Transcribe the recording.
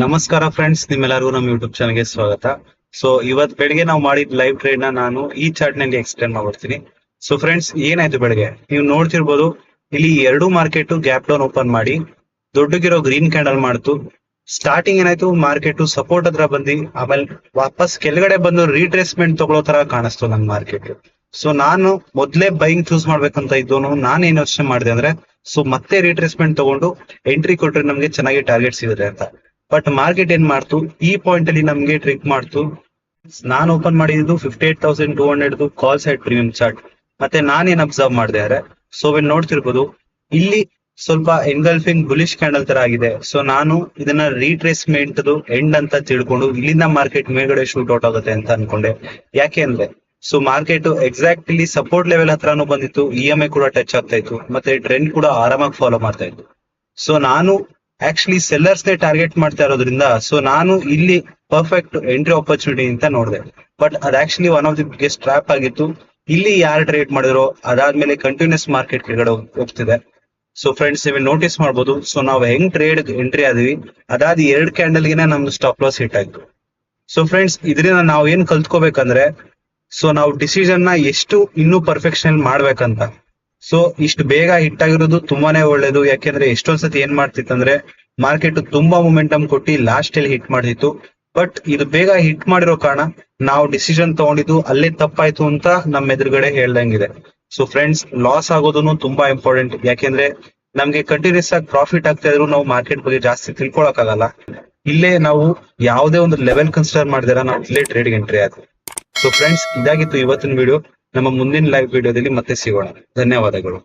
ನಮಸ್ಕಾರ ಫ್ರೆಂಡ್ಸ್, ನಿಮ್ಮೆಲ್ಲರಿಗೂ ನಮ್ಮ ಯೂಟ್ಯೂಬ್ ಚಾನಲ್ಗೆ ಸ್ವಾಗತ. ಸೊ ಇವತ್ ಬೆಳಗ್ಗೆ ನಾವು ಮಾಡಿದ ಲೈವ್ ಟ್ರೇಡ್ ನ ನಾನು ಈ ಚಾರ್ಟ್ ನಲ್ಲಿ ಎಕ್ಸ್ಪ್ಲೇನ್ ಮಾಡ್ತೀನಿ. ಸೊ ಫ್ರೆಂಡ್ಸ್, ಏನಾಯ್ತು ಬೆಳಗ್ಗೆ ನೀವು ನೋಡ್ತಿರ್ಬೋದು, ಇಲ್ಲಿ ಎರಡು ಮಾರ್ಕೆಟ್ ಗ್ಯಾಪ್ ಡೌನ್ ಓಪನ್ ಮಾಡಿ ದೊಡ್ಡಗಿರೋ ಗ್ರೀನ್ ಕ್ಯಾಂಡಲ್ ಮಾಡ್ತು. ಸ್ಟಾರ್ಟಿಂಗ್ ಏನಾಯ್ತು, ಮಾರ್ಕೆಟ್ ಸಪೋರ್ಟ್ ಹತ್ರ ಬಂದು ಆಮೇಲೆ ವಾಪಸ್ ಕೆಳಗಡೆ ಬಂದು ರೀಟ್ರೇಸ್ಮೆಂಟ್ ತಗೊಳ್ಳೋ ತರ ಕಾಣಿಸ್ತು ನನ್ನ ಮಾರ್ಕೆಟ್. ಸೊ ನಾನು ಮೊದ್ಲೇ ಬೈಯಿಂಗ್ ಚೂಸ್ ಮಾಡ್ಬೇಕಂತ ಇದ್ದೋನು. ನಾನು ಏನ್ ಯೋಚನೆ ಮಾಡಿದೆ ಅಂದ್ರೆ, ಸೊ ಮತ್ತೆ ರೀಟ್ರೇಸ್ಮೆಂಟ್ ತಗೊಂಡು ಎಂಟ್ರಿ ಕೊಟ್ರೆ ನಮ್ಗೆ ಚೆನ್ನಾಗಿ ಟಾರ್ಗೆಟ್ ಸಿಗುತ್ತೆ ಅಂತ. ಬಟ್ ಮಾರ್ಕೆಟ್ ಏನ್ ಮಾಡ್ತು, ಈ ಪಾಯಿಂಟ್ ಅಲ್ಲಿ ನಮ್ಗೆ ಟ್ರಿಕ್ ಮಾಡ್ತು. ನಾನು ಓಪನ್ ಮಾಡಿದ್ದು 58,200 ಕಾಲ್ ಸೈಡ್ ಪ್ರೀಮಿಯಂ ಚಾರ್ಟ್. ಮತ್ತೆ ನಾನೇನ್ ಅಬ್ಸರ್ವ್ ಮಾಡಿದೆ ಅಂದ್ರೆ, ಸೊ ಇಲ್ಲಿ ನೋಡ್ತಿರ್ಬೋದು, ಇಲ್ಲಿ ಸ್ವಲ್ಪ ಎಂಗಲ್ಫಿಂಗ್ ಬುಲಿಶ್ ಕ್ಯಾಂಡಲ್ ತರ ಆಗಿದೆ. ಸೊ ನಾನು ಇದನ್ನ ರೀಟ್ರೇಸ್ಮೆಂಟ್ ಎಂಡ್ ಅಂತ ತಿಳ್ಕೊಂಡು ಇಲ್ಲಿಂದ ಮಾರ್ಕೆಟ್ ಮೇಲ್ಗಡೆ ಶೂಟ್ ಔಟ್ ಆಗುತ್ತೆ ಅಂತ ಅನ್ಕೊಂಡೆ. ಯಾಕೆ ಅಂದ್ರೆ, so market exactly support level ಹತ್ರನೂ ಬಂದಿತ್ತು, EMI ಕೂಡ ಟಚ್ ಆಗ್ತಾ ಇತ್ತು, ಮತ್ತೆ ಟ್ರೆಂಡ್ ಕೂಡ ಆರಾಮಾಗಿ ಫಾಲೋ ಮಾಡ್ತಾ ಇತ್ತು. ಸೊ ನಾನು ಆಕ್ಚುಲಿ ಸೆಲ್ಲರ್ಸ್ ನೇ ಟಾರ್ಗೆಟ್ ಮಾಡ್ತಾ ಇರೋದ್ರಿಂದ, ಸೊ ನಾನು ಇಲ್ಲಿ ಪರ್ಫೆಕ್ಟ್ ಎಂಟ್ರಿ ಆಪರ್ಚುನಿಟಿ ಅಂತ ನೋಡಿದೆ. ಬಟ್ ಅದ್ actually one of the biggest trap ಆಗಿತ್ತು. ಇಲ್ಲಿ ಯಾರು ಟ್ರೇಡ್ ಮಾಡಿದ್ರು ಅದಾದ್ಮೇಲೆ ಕಂಟಿನ್ಯೂಸ್ ಮಾರ್ಕೆಟ್ ಕೆಳಗಡೆ ಹೋಗ್ತಿದೆ. ಸೊ ಫ್ರೆಂಡ್ಸ್, ನೀವು ನೋಟಿಸ್ ಮಾಡ್ಬೋದು, ಸೊ ನಾವು ಹೆಂಗ್ ಟ್ರೇಡ್ ಎಂಟ್ರಿ ಆದ್ವಿ, ಅದಾದ 2 ಕ್ಯಾಂಡಲ್ ಗೆನೆ ನಮ್ದು ಸ್ಟಾಪ್ ಲಾಸ್ ಹಿಟ್ ಆಯ್ತು. ಸೊ ಫ್ರೆಂಡ್ಸ್, ಇದರಿಂದ ನಾವು ಏನ್ ಕಲ್ತ್ಕೋಬೇಕಂದ್ರೆ, ಸೊ ನಾವು ಡಿಸಿಷನ್ ನ ಎಷ್ಟು ಇನ್ನೂ ಪರ್ಫೆಕ್ಷನ್ ಮಾಡ್ಬೇಕಂತ. ಸೊ ಇಷ್ಟು ಬೇಗ ಹಿಟ್ ಆಗಿರೋದು ತುಂಬಾನೇ ಒಳ್ಳೇದು. ಯಾಕೆಂದ್ರೆ ಎಷ್ಟೊಂದ್ಸತಿ ಏನ್ ಮಾಡ್ತಿತ್ತಂದ್ರೆ, ಮಾರ್ಕೆಟ್ ತುಂಬಾ ಮೊಮೆಂಟಮ್ ಕೊಟ್ಟು ಲಾಸ್ಟ್ ಅಲ್ಲಿ ಹಿಟ್ ಮಾಡ್ತಿತ್ತು. ಬಟ್ ಇದು ಬೇಗ ಹಿಟ್ ಮಾಡಿರೋ ಕಾರಣ ನಾವು ಡಿಸಿಷನ್ ತಗೊಂಡಿದ್ದು ಅಲ್ಲೇ ತಪ್ಪಾಯ್ತು ಅಂತ ನಮ್ಮ ಎದುರುಗಡೆ ಹೇಳ್ದಂಗಿದೆ. ಸೊ ಫ್ರೆಂಡ್ಸ್, ಲಾಸ್ ಆಗೋದನ್ನು ತುಂಬಾ ಇಂಪಾರ್ಟೆಂಟ್. ಯಾಕೆಂದ್ರೆ ನಮ್ಗೆ ಕಂಟಿನ್ಯೂಸ್ ಆಗಿ ಪ್ರಾಫಿಟ್ ಆಗ್ತಾ ಇದ್ರು ನಾವು ಮಾರ್ಕೆಟ್ ಬಗ್ಗೆ ಜಾಸ್ತಿ ತಿಳ್ಕೊಳಕ್ ಆಗಲ್ಲ. ಇಲ್ಲೇ ನಾವು ಯಾವುದೇ ಒಂದು ಲೆವೆಲ್ ಕನ್ಸಿಡರ್ ಮಾಡಿದಾರ ನಾವು ಇಲ್ಲೇ ಟ್ರೇಡ್ ಎಂಟ್ರಿ ಆದ್ವಿ. ಸೊ ಫ್ರೆಂಡ್ಸ್, ಇದಾಗಿತ್ತು ಇವತ್ತಿನ ವಿಡಿಯೋ. ನಮ್ಮ ಮುಂದಿನ ಲೈವ್ ವಿಡಿಯೋದಲ್ಲಿ ಮತ್ತೆ ಸಿಗೋಣ. ಧನ್ಯವಾದಗಳು.